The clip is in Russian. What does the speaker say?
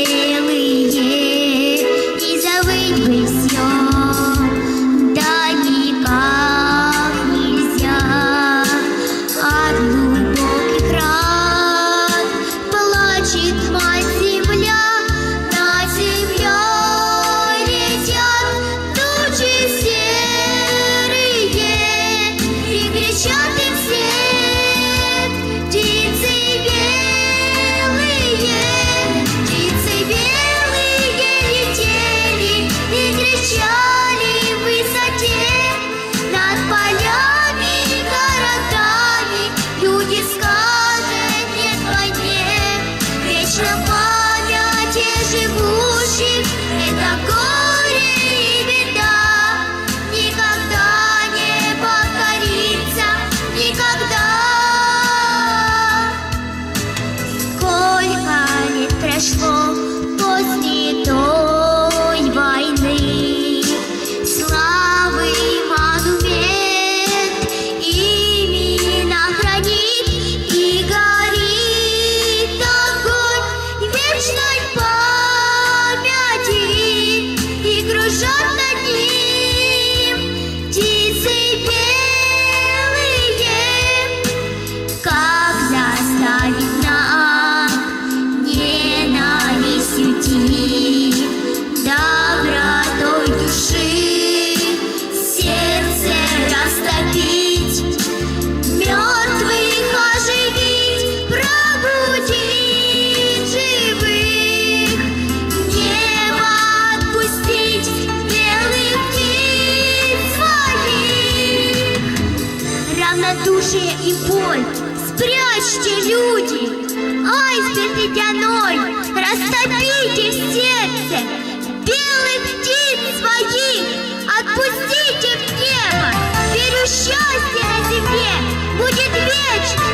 белые, и забыть бы все, да никак нельзя. От глубоких ран плачет мать земля, над землей летят тучи серые, и кричат им вслед птицы белые. Птицы белые летели и кричали в высоте над полями и городами. Люди скажут нет войне, вечно память о живущих. Это горе и беда никогда не повторится, никогда. Сколько лет прошло после той войны, славы монумент именно хранит, и горит огонь вечной памяти, и кружат над ним птицы белые. Как заставить нам ненависть уйти, добротой души сердце растопить, мертвых оживить, пробудить живых, в небо отпустить белых птиц своих. Равнодушие и боль спрячьте, люди, айсберг ледяной растопите в сердце, белых птиц своих отпустите в небо. Верю, счастье на земле будет вечно.